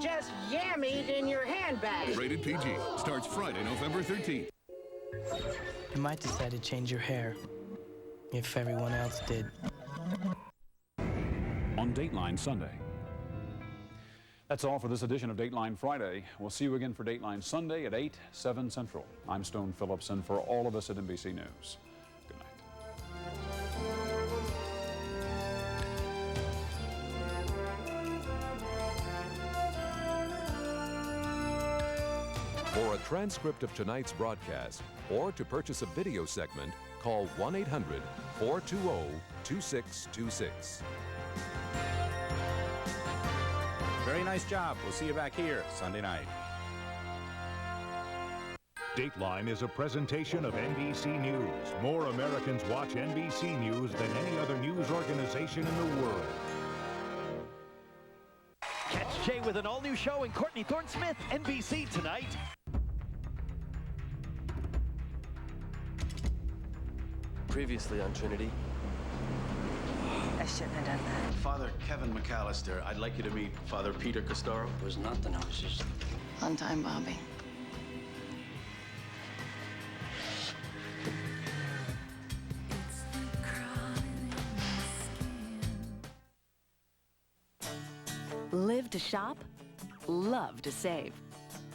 just yammied in your handbag. Rated PG. Starts Friday, November 13th. You might decide to change your hair, if everyone else did. On Dateline Sunday. That's all for this edition of Dateline Friday. We'll see you again for Dateline Sunday at 8, 7 Central. I'm Stone Phillips, and for all of us at NBC News, good night. For a transcript of tonight's broadcast or to purchase a video segment, call 1-800-420-2626. Very nice job. We'll see you back here Sunday night. Dateline is a presentation of NBC News. More Americans watch NBC News than any other news organization in the world. Catch Jay with an all-new show and Courtney Thorne-Smith, NBC tonight. Previously on Trinity. I shouldn't have done that. Father Kevin McAllister, I'd like you to meet Father Peter Costaro. It was nothing, I was just... On time, Bobby. Live to shop, love to save.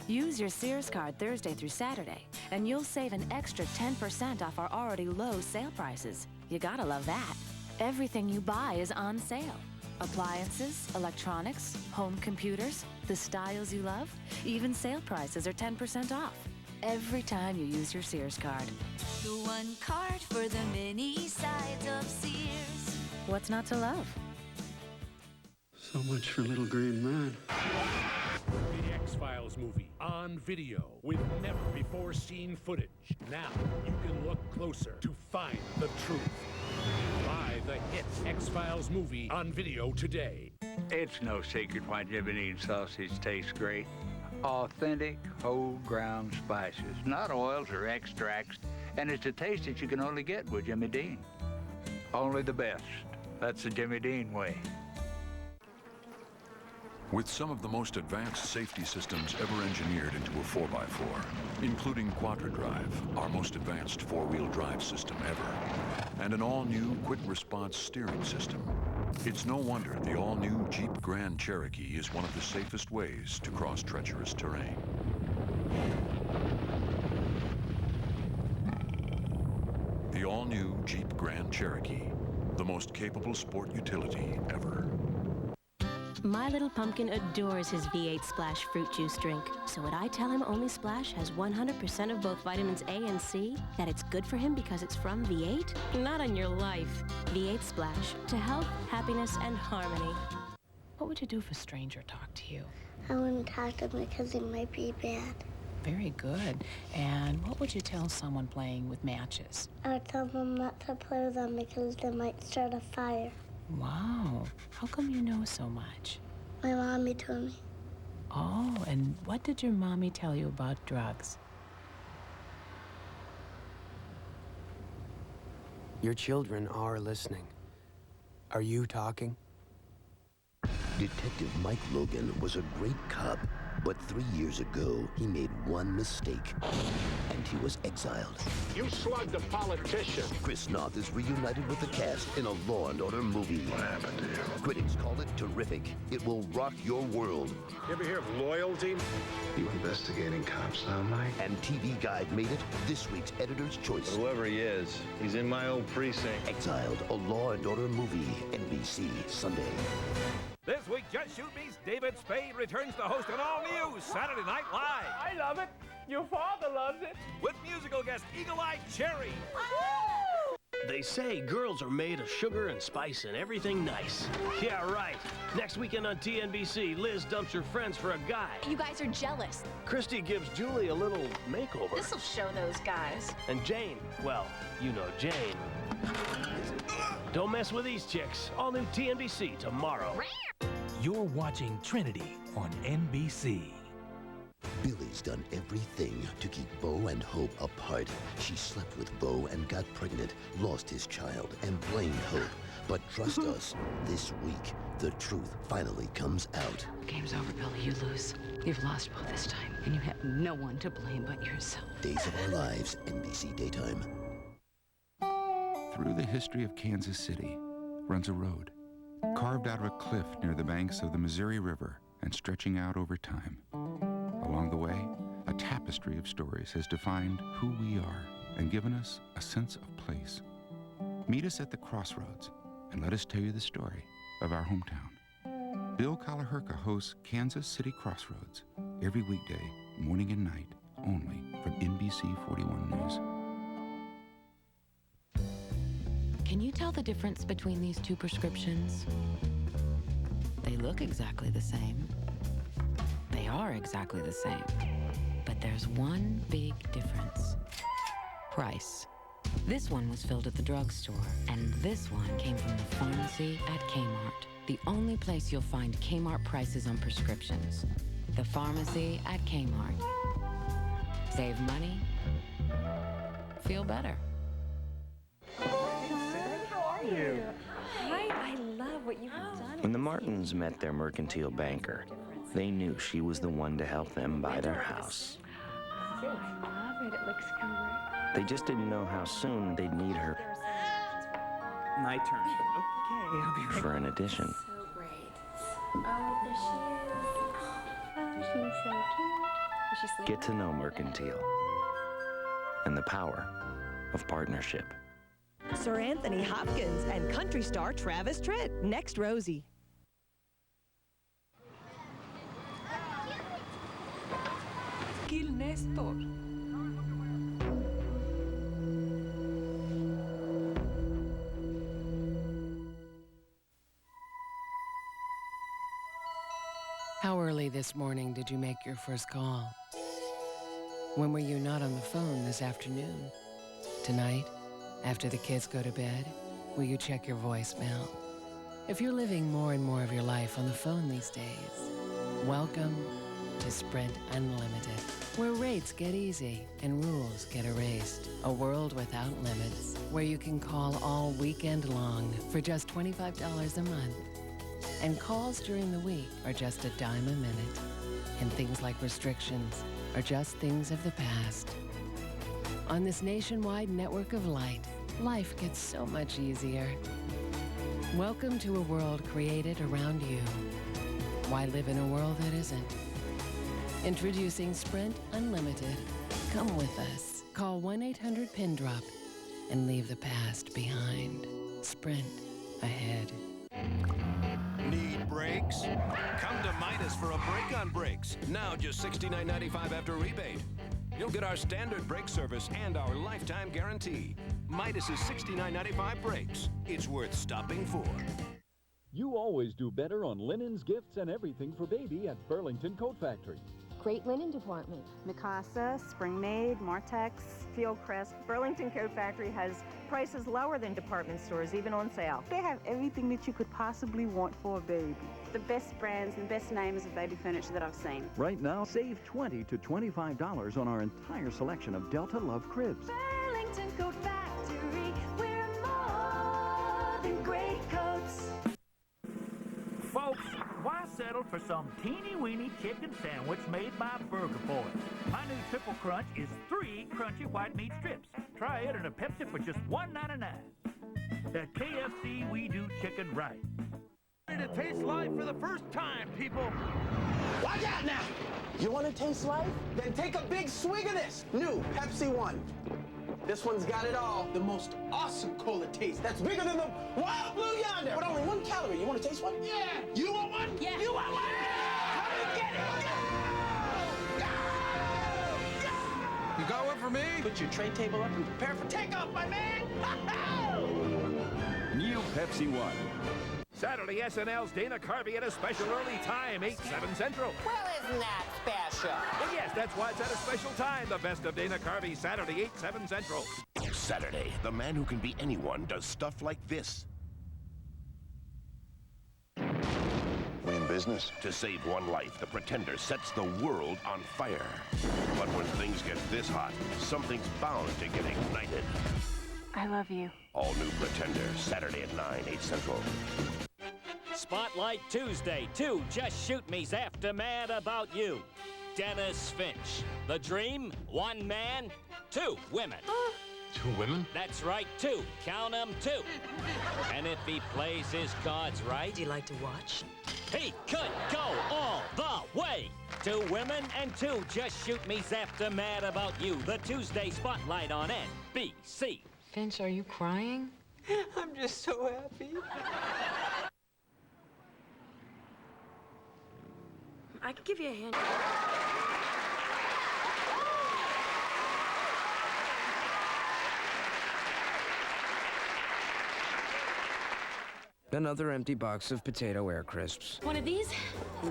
Use your Sears card Thursday through Saturday, and you'll save an extra 10% off our already low sale prices. You gotta love that. Everything you buy is on sale. Appliances, electronics, home computers, the styles you love, even sale prices are 10% off. Every time you use your Sears card. The one card for the many sides of Sears. What's not to love? So much for little green man. The X-Files movie on video with never-before-seen footage. Now you can look closer to find the truth. Buy the hit X-Files movie on video today. It's no secret why Jimmy Dean sausage tastes great. Authentic, whole ground spices, not oils or extracts, and it's a taste that you can only get with Jimmy Dean. Only the best. That's the Jimmy Dean way. With some of the most advanced safety systems ever engineered into a 4x4, including QuadraDrive, our most advanced four-wheel drive system ever, and an all-new quick-response steering system, it's no wonder the all-new Jeep Grand Cherokee is one of the safest ways to cross treacherous terrain. The all-new Jeep Grand Cherokee, the most capable sport utility ever. My Little Pumpkin adores his V8 Splash fruit juice drink. So would I tell him only Splash has 100% of both vitamins A and C? That it's good for him because it's from V8? Not on your life. V8 Splash, to health, happiness, and harmony. What would you do if a stranger talked to you? I wouldn't talk to him because he might be bad. Very good. And what would you tell someone playing with matches? I would tell them not to play with them because they might start a fire. Wow. How come you know so much? My mommy told me. Oh, and what did your mommy tell you about drugs? Your children are listening. Are you talking? Detective Mike Logan was a great cop, but 3 years ago, he made one mistake, and he was exiled. You slugged a politician. Chris Noth is reunited with the cast in a Law & Order movie. What happened to you? Critics call it terrific. It will rock your world. You ever hear of loyalty? You investigating cops now, Mike? And TV Guide made it this week's Editor's Choice. Whoever he is, he's in my old precinct. Exiled, a Law & Order movie. NBC, Sunday. This week, Just Shoot Me's David Spade returns to host an all-new Saturday Night Live. I love it. Your father loves it. With musical guest Eagle-Eye Cherry. They say girls are made of sugar and spice and everything nice. Yeah, right. Next weekend on TNBC, Liz dumps her friends for a guy. You guys are jealous. Christy gives Julie a little makeover. This'll show those guys. And Jane, well, you know Jane. Don't mess with these chicks. All new TNBC tomorrow. You're watching Trinity on NBC. Billy's done everything to keep Bo and Hope apart. She slept with Bo and got pregnant, lost his child, and blamed Hope. But trust us, this week, the truth finally comes out. Game's over, Billy. you lose. You've lost both this time, and you have no one to blame but yourself. Days of Our Lives, NBC Daytime. Through the history of Kansas City runs a road, carved out of a cliff near the banks of the Missouri River and stretching out over time. Along the way, a tapestry of stories has defined who we are and given us a sense of place. Meet us at the Crossroads and let us tell you the story of our hometown. Bill Kalahurka hosts Kansas City Crossroads every weekday, morning and night, only from NBC 41 News. Can you tell the difference between these two prescriptions? They look exactly the same. They are exactly the same. But there's one big difference. Price. This one was filled at the drugstore, and this one came from the pharmacy at Kmart. The only place you'll find Kmart prices on prescriptions. The pharmacy at Kmart. Save money. Feel better. How are you? Hi, I love what you've done. When the Martins met their mercantile banker, they knew she was the one to help them buy their house. I love it. It looks great. They just didn't know how soon they'd need her My turn. Okay, I'll be right for an addition. So great. Oh, there she is. Oh, she's so cute. Is she sleeping? Get to know Mercantile and the power of partnership. Sir Anthony Hopkins and country star Travis Tritt. Next, Rosie. Kill Nestor. How early this morning did you make your first call? When were you not on the phone this afternoon? Tonight, after the kids go to bed, will you check your voicemail? If you're living more and more of your life on the phone these days, welcome to Sprint Unlimited, where rates get easy and rules get erased. A world without limits, where you can call all weekend long for just $25 a month. And calls during the week are just $0.10 a minute. And things like restrictions are just things of the past. On this nationwide network of light, life gets so much easier. Welcome to a world created around you. Why live in a world that isn't? Introducing Sprint Unlimited. Come with us. Call 1-800-PIN-DROP and leave the past behind. Sprint ahead. Need brakes? Come to Midas for a break on brakes. Now just $69.95 after rebate. You'll get our standard brake service and our lifetime guarantee. Midas is $69.95 brakes. It's worth stopping for. You always do better on linens, gifts, and everything for baby at Burlington Coat Factory. Great linen department. Mikasa, Spring Made, Martex, Fieldcrest. Burlington Coat Factory has prices lower than department stores, even on sale. They have everything that you could possibly want for a baby. The best brands and best names of baby furniture that I've seen. Right now, save $20 to $25 on our entire selection of Delta Love cribs. Burlington Coat Factory, we're more than great coats. Folks, why settle for some teeny-weeny chicken sandwich made by Burger Boy? My new Triple Crunch is 3 crunchy white meat strips. Try it in a Pepsi for just $1.99. At KFC, we do chicken right. Ready to taste life for the first time, people. Watch out now! You want to taste life? Then take a big swig of this new Pepsi One. This one's got it all. The most awesome cola taste that's bigger than the Wild Blue Yonder. But only 1 calorie. You want to taste one? Yeah. You want one? Yeah. You want one? Yeah. Come and get it. Go! Go! Go! You got one for me? Put your tray table up and prepare for takeoff, my man. New Pepsi One. Saturday, SNL's Dana Carvey at a special early time, 8/7 Central. Well, isn't that special? Well, yes, that's why it's at a special time. The best of Dana Carvey, Saturday, 8/7 Central. Saturday, the man who can be anyone does stuff like this. We in business? To save one life, the pretender sets the world on fire. But when things get this hot, something's bound to get ignited. I love you. All new Pretender, Saturday at 9, 8 Central. Spotlight Tuesday. 2 Just Shoot Me's after mad about you. Dennis Finch. The Dream, 1 man, 2 women. 2 women? That's right, 2. Count 'em, 2. And if he plays his cards right... Do you like to watch? He could go all the way. 2 women and 2 Just Shoot Me's after mad about you. The Tuesday Spotlight on NBC. Finch, are you crying? I'm just so happy. I could give you a hand. Another empty box of potato air crisps. One of these,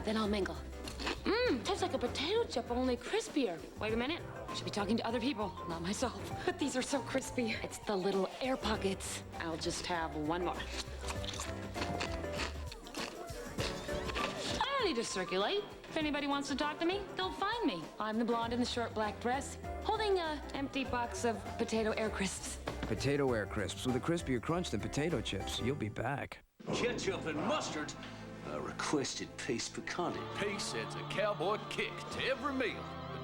then I'll mingle. Tastes like a potato chip, only crispier. Wait a minute. I should be talking to other people, not myself. But these are so crispy. It's the little air pockets. I'll just have one more. I don't need to circulate. If anybody wants to talk to me, they'll find me. I'm the blonde in the short black dress, holding an empty box of potato air crisps. Potato air crisps with a crispier crunch than potato chips. You'll be back. Ketchup and mustard. A requested piece picante. Peace adds a cowboy kick to every meal.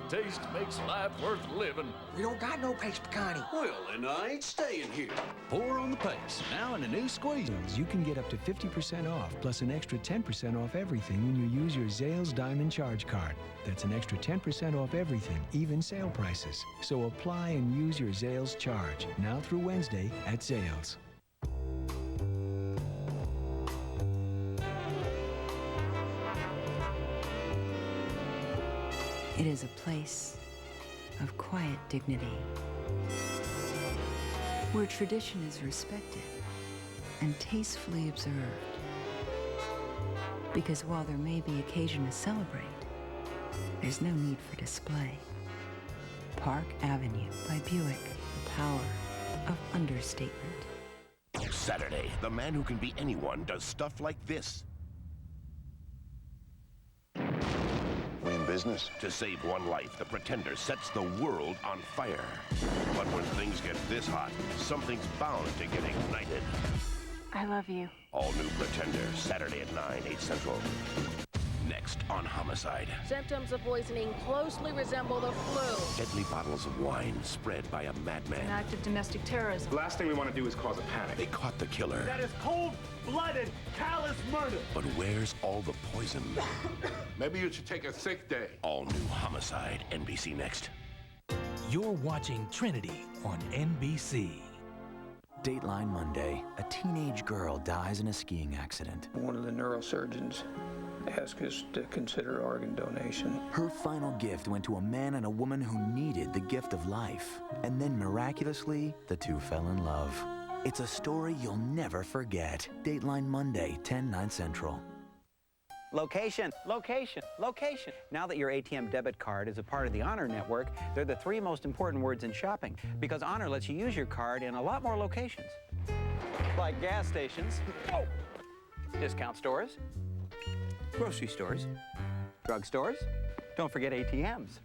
The taste makes life worth living. We don't got no pace picante. Well, then I ain't staying here. Pour on the pace. Now in the new squeeze. You can get up to 50% off, plus an extra 10% off everything when you use your Zales Diamond Charge Card. That's an extra 10% off everything, even sale prices. So apply and use your Zales Charge, now through Wednesday at Zales. It is a place of quiet dignity, where tradition is respected and tastefully observed. Because while there may be occasion to celebrate, there's no need for display. Park Avenue by Buick, the power of understatement. Saturday, the man who can be anyone does stuff like this. We in business? To save 1 life, the Pretender sets the world on fire. But when things get this hot, something's bound to get ignited. I love you. All new Pretender, Saturday at 9, 8 Central. Next on Homicide. Symptoms of poisoning closely resemble the flu. Deadly bottles of wine spread by a madman. An act of domestic terrorism. The last thing we want to do is cause a panic. They caught the killer. That is cold-blooded, callous murder. But where's all the poison? Maybe you should take a sick day. All new Homicide, NBC Next. You're watching Trinity on NBC. Dateline Monday. A teenage girl dies in a skiing accident. One of the neurosurgeons asked us to consider organ donation. Her final gift went to a man and a woman who needed the gift of life. And then miraculously, the two fell in love. It's a story you'll never forget. Dateline Monday, 10, 9 Central. Location, location, location. Now that your ATM debit card is a part of the Honor network, they're the 3 most important words in shopping, because Honor lets you use your card in a lot more locations. Like gas stations, discount stores, grocery stores, drugstores. Don't forget ATMs.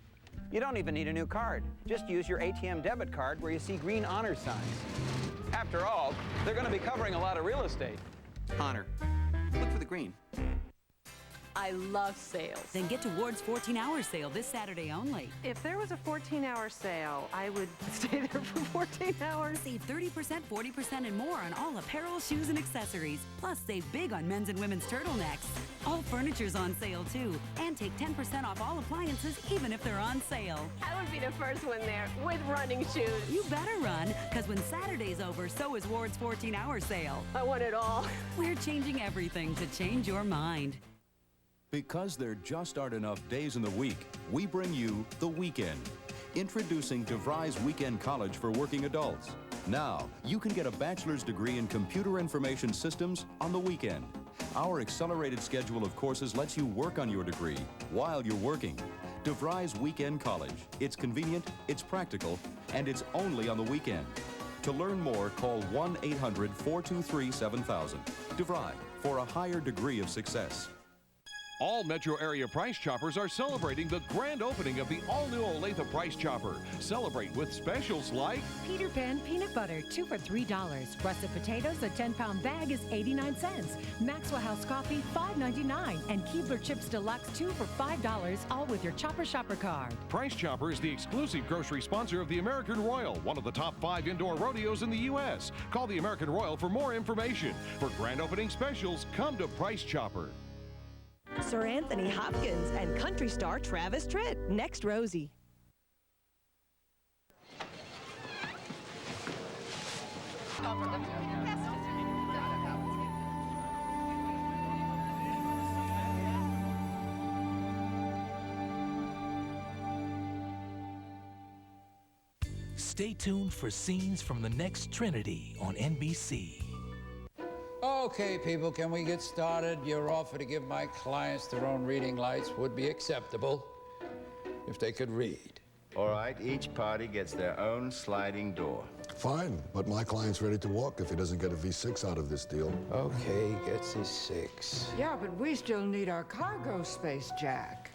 You don't even need a new card. Just use your ATM debit card where you see green Honor signs. After all, they're going to be covering a lot of real estate. Honor. Look for the green. I love sales. Then get to Ward's 14-hour sale this Saturday only. If there was a 14-hour sale, I would stay there for 14 hours. Save 30%, 40%, and more on all apparel, shoes, and accessories. Plus, save big on men's and women's turtlenecks. All furniture's on sale, too. And take 10% off all appliances, even if they're on sale. I would be the first one there with running shoes. You better run, because when Saturday's over, so is Ward's 14-hour sale. I want it all. We're changing everything to change your mind. Because there just aren't enough days in the week, we bring you The Weekend. Introducing DeVry's Weekend College for Working Adults. Now, you can get a bachelor's degree in computer information systems on the weekend. Our accelerated schedule of courses lets you work on your degree while you're working. DeVry's Weekend College. It's convenient, it's practical, and it's only on the weekend. To learn more, call 1-800-423-7000. DeVry, for a higher degree of success. All metro area Price Choppers are celebrating the grand opening of the all-new Olathe Price Chopper. Celebrate with specials like Peter Pan peanut butter, 2 for $3. Russet potatoes, a 10-pound bag is 89 cents. Maxwell House coffee, $5.99. And Keebler Chips Deluxe, 2 for $5, all with your Chopper Shopper card. Price Chopper is the exclusive grocery sponsor of the American Royal, one of the top 5 indoor rodeos in the U.S. Call the American Royal for more information. For grand opening specials, come to Price Chopper. Sir Anthony Hopkins and country star Travis Tritt. Next, Rosie. Stay tuned for scenes from the next Trinity on NBC. Okay, people, can we get started? Your offer to give my clients their own reading lights would be acceptable if they could read. All right, each party gets their own sliding door. Fine, but my client's ready to walk if he doesn't get a V6 out of this deal. Okay, he gets his 6. Yeah, but we still need our cargo space, Jack.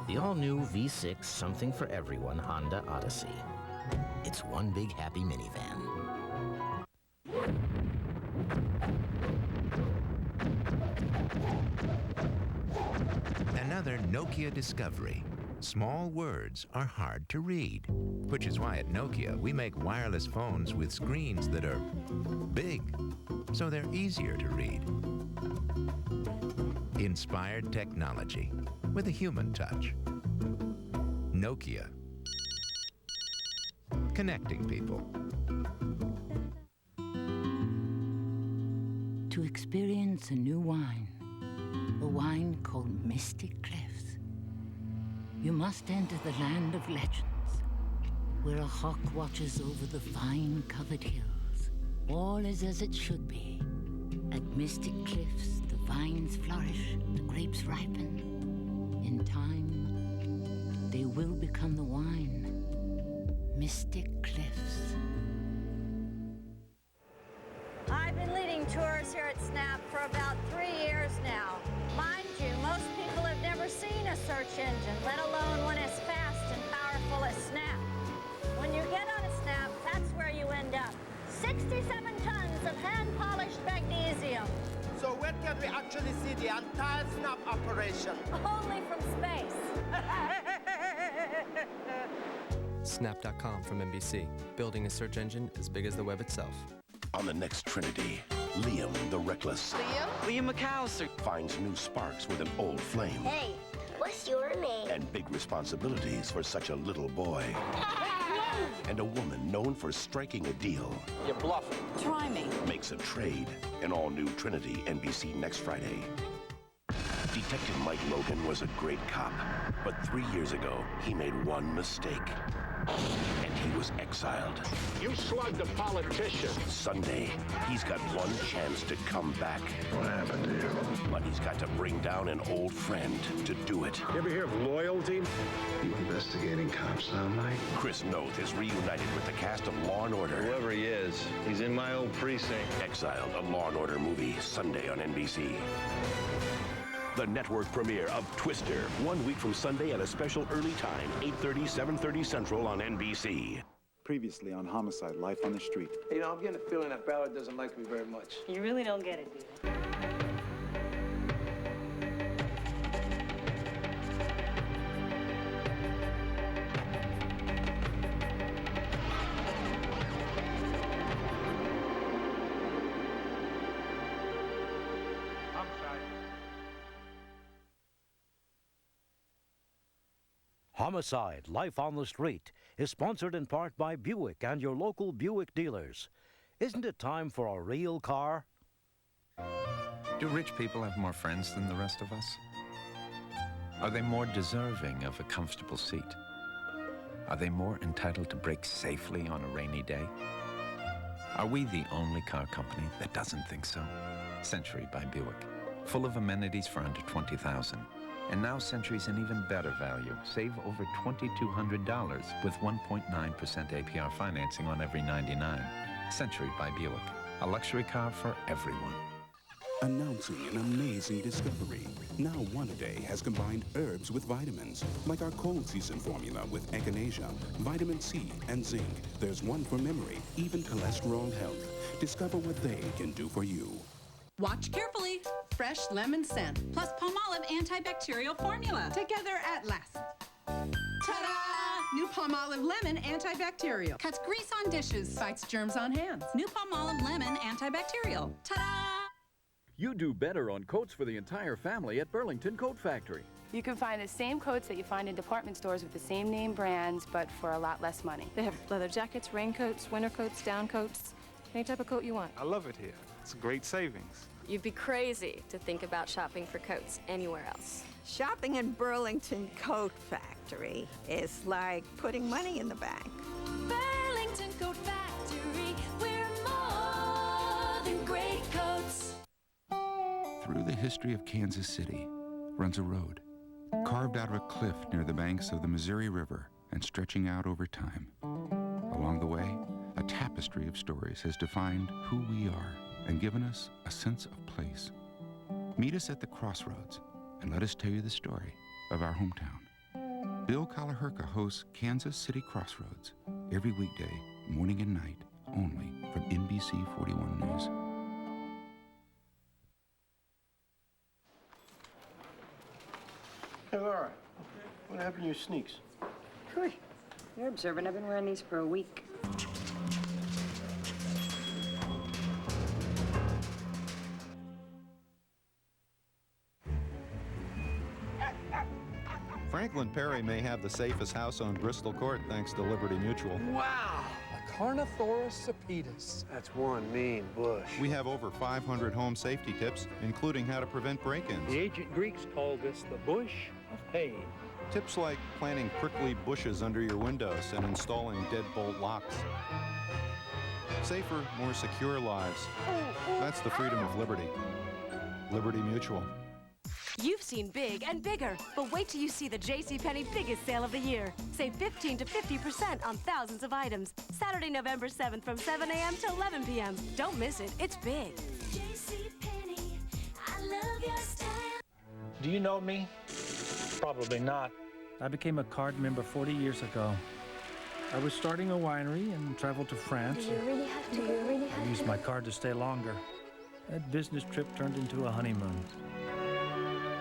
The all-new V6 Something for Everyone Honda Odyssey. It's one big happy minivan. Another Nokia discovery. Small words are hard to read, which is why at Nokia we make wireless phones with screens that are big, so they're easier to read. Inspired technology with a human touch. Nokia. Connecting people. To experience a new wine, a wine called Mystic Cliffs, you must enter the land of legends, where a hawk watches over the vine-covered hills. All is as it should be. At Mystic Cliffs, the vines flourish, the grapes ripen. In time, they will become the wine. Mystic Cliffs. I've been leading tours here at Snap for about 3 years now. Mind you, most people have never seen a search engine, let alone one as fast and powerful as Snap. When you get on a Snap, that's where you end up. 67 tons of hand-polished magnesium. So when can we actually see the entire Snap operation? Only from space. Snap.com from NBC. Building a search engine as big as the web itself. On the next Trinity, Liam the Reckless. Liam McAllister finds new sparks with an old flame. Hey, what's your name? And big responsibilities for such a little boy. And a woman known for striking a deal. You're bluffing. Try me. Makes a trade. An all-new Trinity, NBC next Friday. Detective Mike Logan was a great cop, but 3 years ago, he made one mistake. And he was exiled. You slugged a politician. Sunday, he's got one chance to come back. What happened to you? But he's got to bring down an old friend to do it. You ever hear of loyalty? You investigating cops now, Mike? Chris Noth is reunited with the cast of Law & Order. Whoever he is, he's in my old precinct. Exiled, a Law & Order movie, Sunday on NBC. The network premiere of Twister, 1 week from Sunday at a special early time, 8:30, 7:30 Central on NBC. Previously on Homicide, Life on the Street. You know, I'm getting a feeling that Ballard doesn't like me very much. You really don't get it, do you? Homicide, Life on the Street is sponsored in part by Buick and your local Buick dealers. Isn't it time for a real car? Do rich people have more friends than the rest of us? Are they more deserving of a comfortable seat? Are they more entitled to brake safely on a rainy day? Are we the only car company that doesn't think so? Century by Buick, full of amenities for under $20,000. And now Century's an even better value. Save over $2,200 with 1.9% APR financing on every 99. Century by Buick, a luxury car for everyone. Announcing an amazing discovery. Now One-A-Day has combined herbs with vitamins, like our cold season formula with echinacea, vitamin C, and zinc. There's one for memory, even cholesterol health. Discover what they can do for you. Watch carefully. Fresh lemon scent plus Palmolive antibacterial formula. Together at last. Ta-da! New Palmolive Lemon Antibacterial. Cuts grease on dishes, fights germs on hands. New Palmolive Lemon Antibacterial. Ta-da! You do better on coats for the entire family at Burlington Coat Factory. You can find the same coats that you find in department stores with the same name brands, but for a lot less money. They have leather jackets, raincoats, winter coats, down coats, any type of coat you want. I love it here. It's great savings. You'd be crazy to think about shopping for coats anywhere else. Shopping in Burlington Coat Factory is like putting money in the bank. Burlington Coat Factory, we're more than great coats. Through the history of Kansas City runs a road, carved out of a cliff near the banks of the Missouri River and stretching out over time. Along the way, a tapestry of stories has defined who we are and given us a sense of place. Meet us at the Crossroads and let us tell you the story of our hometown. Bill Kalahurka hosts Kansas City Crossroads every weekday, morning and night, only from NBC 41 News. Hey, Laura, what happened to your sneaks? Good. You're observant. I've been wearing these for a week. Franklin Perry may have the safest house on Bristol Court thanks to Liberty Mutual. Wow! A Carnithoris sapidus. That's one mean bush. We have over 500 home safety tips, including how to prevent break-ins. The ancient Greeks called this the bush of pain. Tips like planting prickly bushes under your windows and installing deadbolt locks. Safer, more secure lives. That's the freedom of liberty. Liberty Mutual. You've seen big and bigger, but wait till you see the JCPenney biggest sale of the year. Save 15 to 50% on thousands of items. Saturday, November 7th from 7 a.m. to 11 p.m. Don't miss it. It's big. JCPenney, I love your style. Do you know me? Probably not. I became a card member 40 years ago. I was starting a winery and traveled to France. Do you really have to? I used my card to stay longer. That business trip turned into a honeymoon.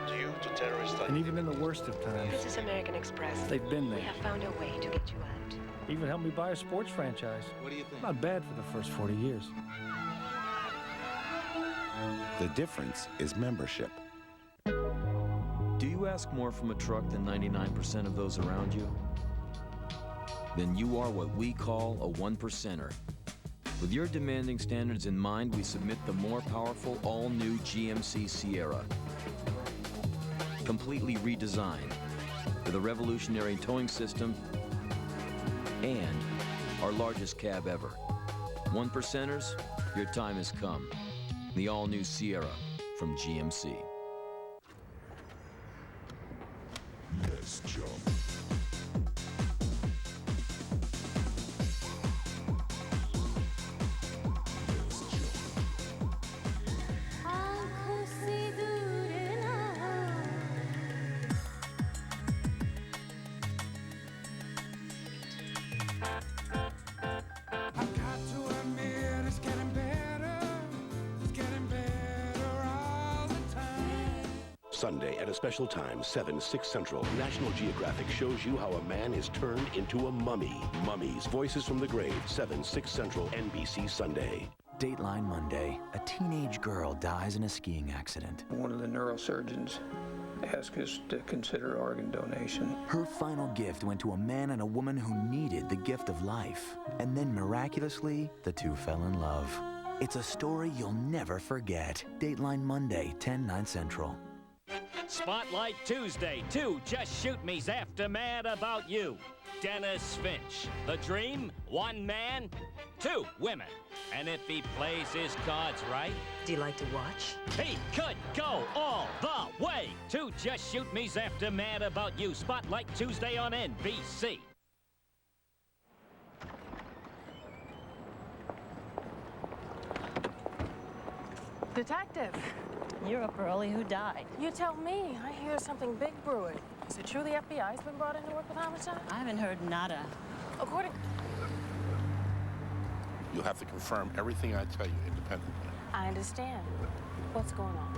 Due to terrorist And even in the worst of times, This is American Express. they've been We there. have found a way to get you out. Even helped me buy a sports franchise. What do you think? Not bad for the first 40 years. The difference is membership. Do you ask more from a truck than 99% of those around you? Then you are what we call a 1%er. With your demanding standards in mind, we submit the more powerful all-new GMC Sierra. Completely redesigned with a revolutionary towing system and our largest cab ever. 1%ers, your time has come. The all-new Sierra from GMC. Yes, jump. Sunday at a special time, 7, 6 Central, National Geographic shows you how a man is turned into a mummy. Mummies, Voices from the Grave, 7, 6 Central, NBC Sunday. Dateline Monday. A teenage girl dies in a skiing accident. One of the neurosurgeons asked us to consider organ donation. Her final gift went to a man and a woman who needed the gift of life. And then miraculously, the two fell in love. It's a story you'll never forget. Dateline Monday, 10, 9 Central. Spotlight Tuesday, 2 Just Shoot Me's after Mad About You. Dennis Finch. The Dream, 1 man, 2 women. And if he plays his cards right... Do you like to watch? He could go all the way. 2 Just Shoot Me's after Mad About You. Spotlight Tuesday on NBC. Detective, You're up early. Who died? You tell me. I hear something big brewing. Is it true the FBI's been brought in to work with Homicide? I haven't heard nada. According... You'll have to confirm everything I tell you independently. I understand. What's going on?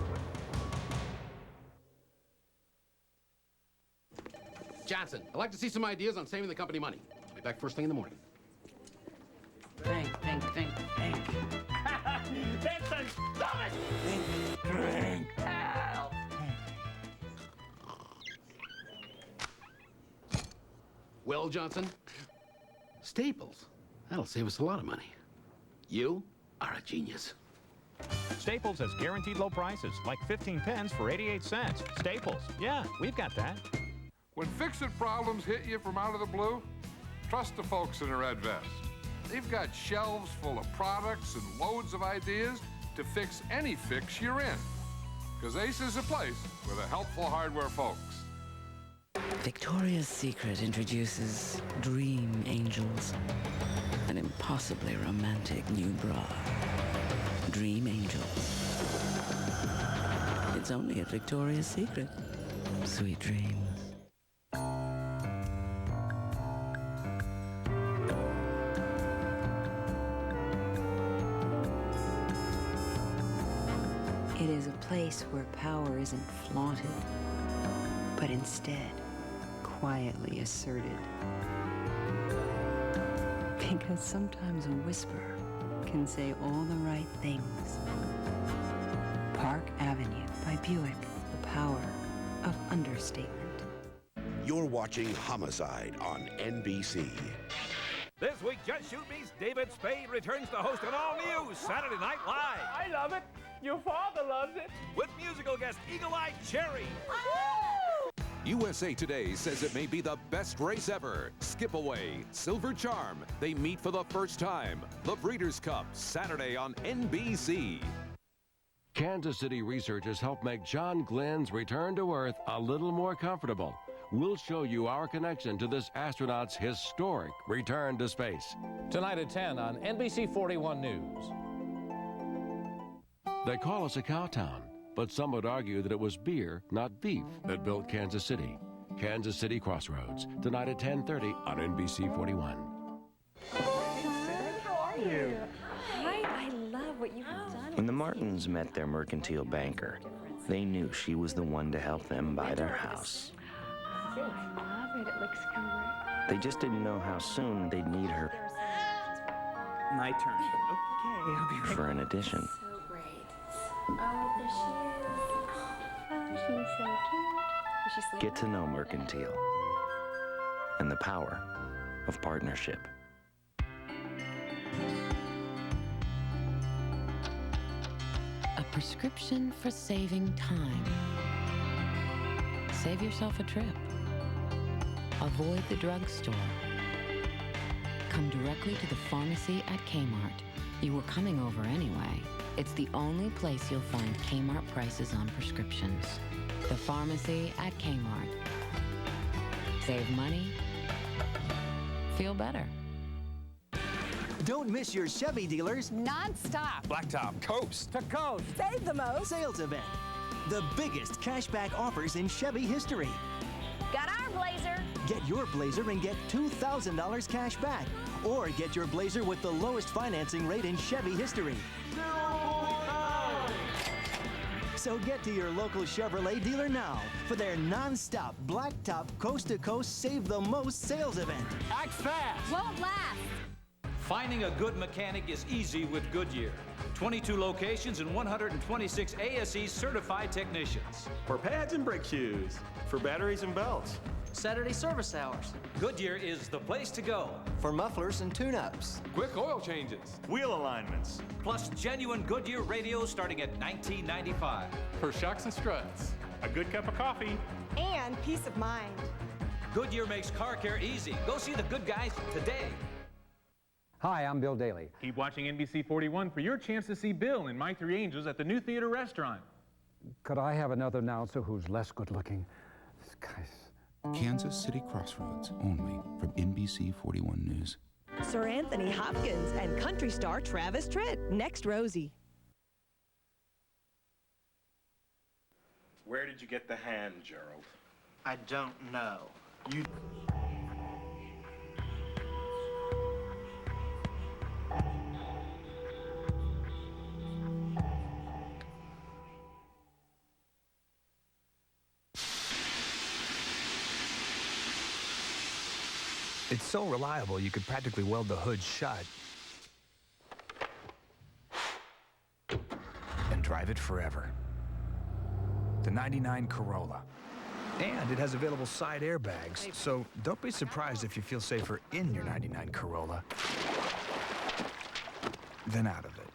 Johnson, I'd like to see some ideas on saving the company money. I'll be back first thing in the morning. Think. That's the dumbest! Think. Help! Well, Johnson, Staples. That'll save us a lot of money. You are a genius. Staples has guaranteed low prices, like 15 pens for 88 cents. Staples, yeah, we've got that. When fix-it problems hit you from out of the blue, trust the folks in the red vest. They've got shelves full of products and loads of ideas to fix any fix you're in. Because Ace is a place with a helpful hardware folks. Victoria's Secret introduces Dream Angels, an impossibly romantic new bra. Dream Angels. It's only at Victoria's Secret. Sweet dreams. It is a place where power isn't flaunted, but instead quietly asserted. Because sometimes a whisper can say all the right things. Park Avenue by Buick, the power of understatement. You're watching Homicide on NBC. This week, Just Shoot Me's David Spade returns to host an all-new Saturday Night Live. I love it. Your father loves it. With musical guest Eagle-Eyed Cherry. USA Today says it may be the best race ever. Skip Away, Silver Charm, they meet for the first time. The Breeders' Cup, Saturday on NBC. Kansas City researchers help make John Glenn's return to Earth a little more comfortable. We'll show you our connection to this astronaut's historic return to space. Tonight at 10 on NBC 41 News. They call us a cow town, but some would argue that it was beer, not beef, that built Kansas City. Kansas City Crossroads, tonight at 10:30 on NBC 41. How are you? Hi, I love what you've done. When the Martins met their mercantile banker, they knew she was the one to help them buy their house. I love it. It looks great. They just didn't know how soon they'd need her. My turn. Okay, I'll be right. For an addition. So great. Oh, there she is. Oh, she's so cute. Is she sleeping? Get to know Mercantile and the power of partnership. A prescription for saving time. Save yourself a trip. Avoid the drugstore. Come directly to the pharmacy at Kmart. You were coming over anyway. It's the only place you'll find Kmart prices on prescriptions. The pharmacy at Kmart. Save money. Feel better. Don't miss your Chevy dealers. Non-stop. Blacktop Coast to Coast. Save the most. Sales event. The biggest cashback offers in Chevy history. Got our Blazer. Get your Blazer and get $2,000 cash back. Or get your Blazer with the lowest financing rate in Chevy history. So get to your local Chevrolet dealer now for their non-stop blacktop coast-to-coast Save the Most sales event. Act fast. Won't last. Finding a good mechanic is easy with Goodyear. 22 locations and 126 ASE certified technicians. For pads and brake shoes. For batteries and belts. Saturday service hours. Goodyear is the place to go. For mufflers and tune-ups. Quick oil changes. Wheel alignments. Plus genuine Goodyear radios starting at $19.95. For shocks and struts. A good cup of coffee. And peace of mind. Goodyear makes car care easy. Go see the good guys today. Hi, I'm Bill Daly. Keep watching NBC 41 for your chance to see Bill in My Three Angels at the new theater restaurant. Could I have another announcer who's less good looking? This guy's... Kansas City Crossroads, only from NBC 41 News. Sir Anthony Hopkins and country star Travis Tritt. Next, Rosie. Where did you get the hand, Gerald? I don't know. You... It's so reliable, you could practically weld the hood shut and drive it forever. The 99 Corolla. And it has available side airbags, so don't be surprised if you feel safer in your 99 Corolla than out of it.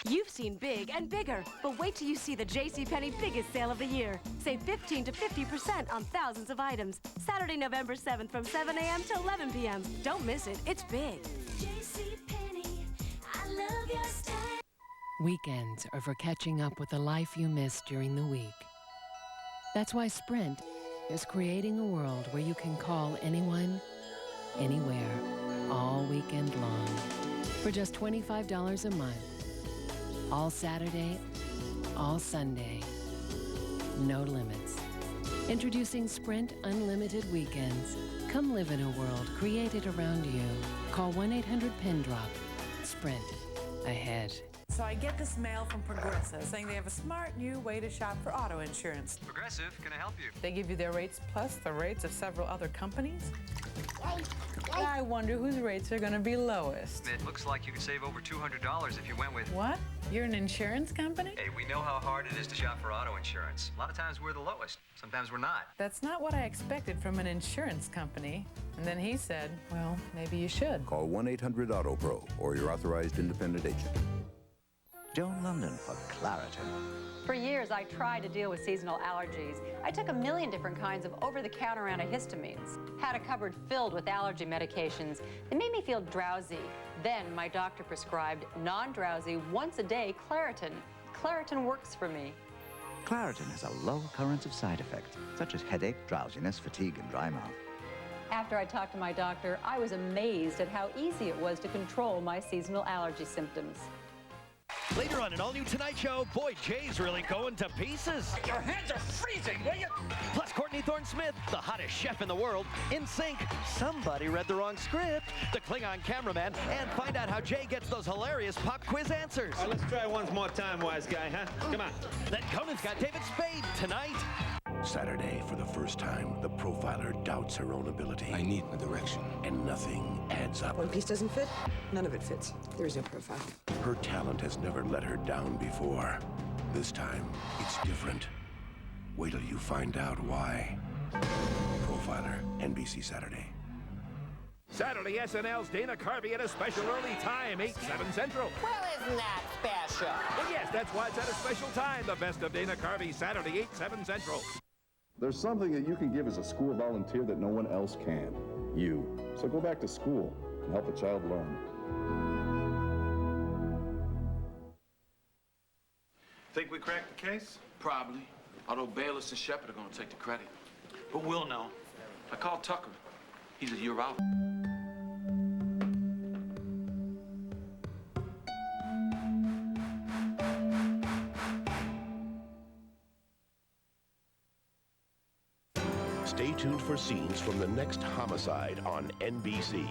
You've seen big and bigger, but wait till you see the JCPenney biggest sale of the year. Save 15 to 50% on thousands of items. Saturday, November 7th from 7 a.m. to 11 p.m. Don't miss it. It's big. JCPenney, I love your style. Weekends are for catching up with the life you missed during the week. That's why Sprint is creating a world where you can call anyone, anywhere, all weekend long. For just $25 a month. All Saturday, all Sunday. No limits. Introducing Sprint Unlimited Weekends. Come live in a world created around you. Call 1-800-PIN-DROP. Sprint. Ahead. So I get this mail from Progressive saying they have a smart new way to shop for auto insurance. Progressive, can I help you? They give you their rates plus the rates of several other companies. I wonder whose rates are going to be lowest. It looks like you could save over $200 if you went with... What? You're an insurance company? Hey, we know how hard it is to shop for auto insurance. A lot of times we're the lowest. Sometimes we're not. That's not what I expected from an insurance company. And then he said, well, maybe you should. Call 1-800-AUTO-PRO or your authorized independent agent. Joan London for Claritin. For years, I tried to deal with seasonal allergies. I took a million different kinds of over-the-counter antihistamines. Had a cupboard filled with allergy medications. They made me feel drowsy. Then my doctor prescribed non-drowsy, once-a-day Claritin. Claritin works for me. Claritin has a low occurrence of side effects, such as headache, drowsiness, fatigue, and dry mouth. After I talked to my doctor, I was amazed at how easy it was to control my seasonal allergy symptoms. Later on an all-new Tonight Show, boy, Jay's really going to pieces. Your hands are freezing, will you? Plus, Courtney Thorne-Smith, the hottest chef in the world, in sync. Somebody read the wrong script. The Klingon cameraman, and find out how Jay gets those hilarious pop quiz answers. All right, let's try once more time, wise guy, huh? Come on. Then Conan's got David Spade tonight. Saturday, for the first time, the profiler doubts her own ability. I need a direction. And nothing adds up. One piece doesn't fit, none of it fits. There is no profile. Her talent has never let her down before. This time, it's different. Wait till you find out why. Profiler, NBC Saturday. Saturday, SNL's Dana Carvey at a special early time, 8/7 Central. Well, isn't that special? Well, yes, that's why it's at a special time. The best of Dana Carvey, Saturday, 8/7 Central. There's something that you can give as a school volunteer that no one else can. You. So go back to school and help a child learn. Think we cracked the case? Probably. Although Bayless and Shepard are going to take the credit. But we'll know. I called Tucker. He's a year out. Stay tuned for scenes from the next Homicide on NBC.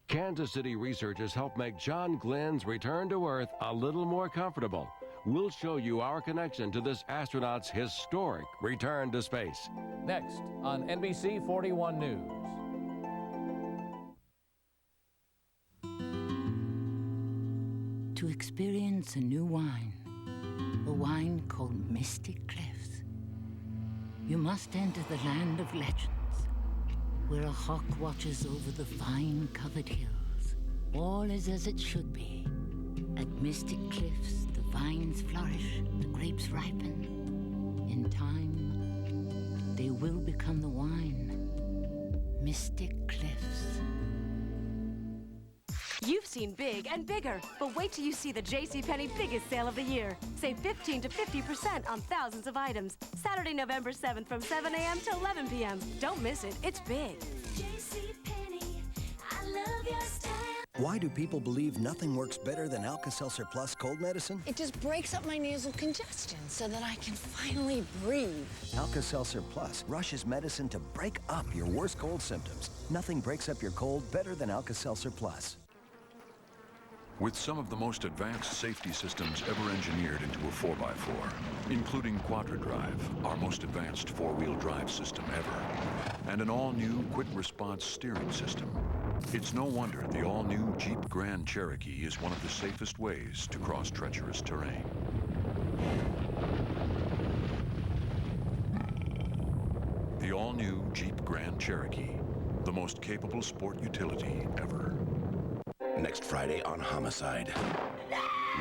Kansas City researchers help make John Glenn's return to Earth a little more comfortable. We'll show you our connection to this astronaut's historic return to space. Next on NBC 41 News. To experience a new wine, a wine called Mystic Cliffs, you must enter the land of legends, where a hawk watches over the vine-covered hills. All is as it should be. At Mystic Cliffs, the vines flourish, the grapes ripen. In time, they will become the wine. Mystic Cliffs. You've seen big and bigger, but wait till you see the JCPenney biggest sale of the year. Save 15 to 50% on thousands of items. Saturday, November 7th from 7 a.m. to 11 p.m. Don't miss it. It's big. JCPenney, I love your style. Why do people believe nothing works better than Alka-Seltzer Plus cold medicine? It just breaks up my nasal congestion so that I can finally breathe. Alka-Seltzer Plus rushes medicine to break up your worst cold symptoms. Nothing breaks up your cold better than Alka-Seltzer Plus. With some of the most advanced safety systems ever engineered into a 4x4, including QuadraDrive, our most advanced four-wheel drive system ever, and an all-new quick-response steering system, it's no wonder the all-new Jeep Grand Cherokee is one of the safest ways to cross treacherous terrain. The all-new Jeep Grand Cherokee, the most capable sport utility ever. Next Friday on Homicide.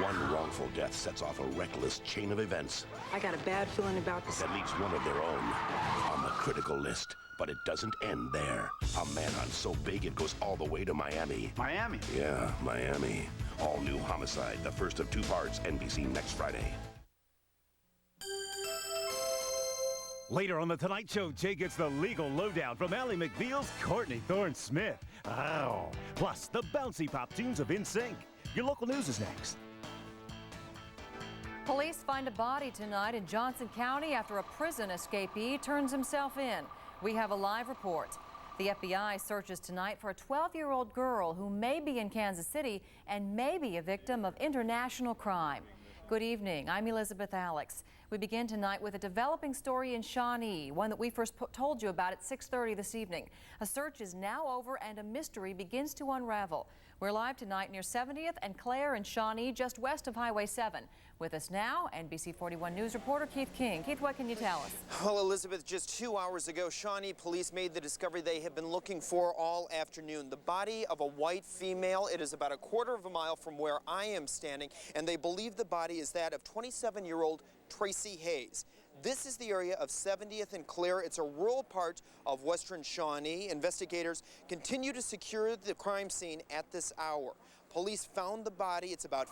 One wrongful death sets off a reckless chain of events I got a bad feeling about this. that leaves one of their own on the critical list. But it doesn't end there. A manhunt so big it goes all the way to Miami. Miami? Yeah, Miami. All new Homicide, the first of 2 parts, NBC next Friday. Later on The Tonight Show, Jay gets the legal lowdown from Ally McBeal's Courtney Thorne-Smith. Oh, plus the bouncy pop tunes of NSYNC. Your local news is next. Police find a body tonight in Johnson County after a prison escapee turns himself in. We have a live report. The FBI searches tonight for a 12-year-old girl who may be in Kansas City and may be a victim of international crime. Good evening. I'm Elizabeth Alex. We begin tonight with a developing story in Shawnee, one that we first told you about at 6:30 this evening. A search is now over and a mystery begins to unravel. We're live tonight near 70th and Clare in Shawnee, just west of Highway 7. With us now, NBC 41 News reporter Keith King. Keith, what can you tell us? Well, Elizabeth, just 2 hours ago, Shawnee police made the discovery they have been looking for all afternoon. The body of a white female. It is about a quarter of a mile from where I am standing, and they believe the body is that of 27-year-old Tracy Hayes. This is the area of 70th and Clare. It's a rural part of western Shawnee. Investigators continue to secure the crime scene at this hour. Police found the body. It's about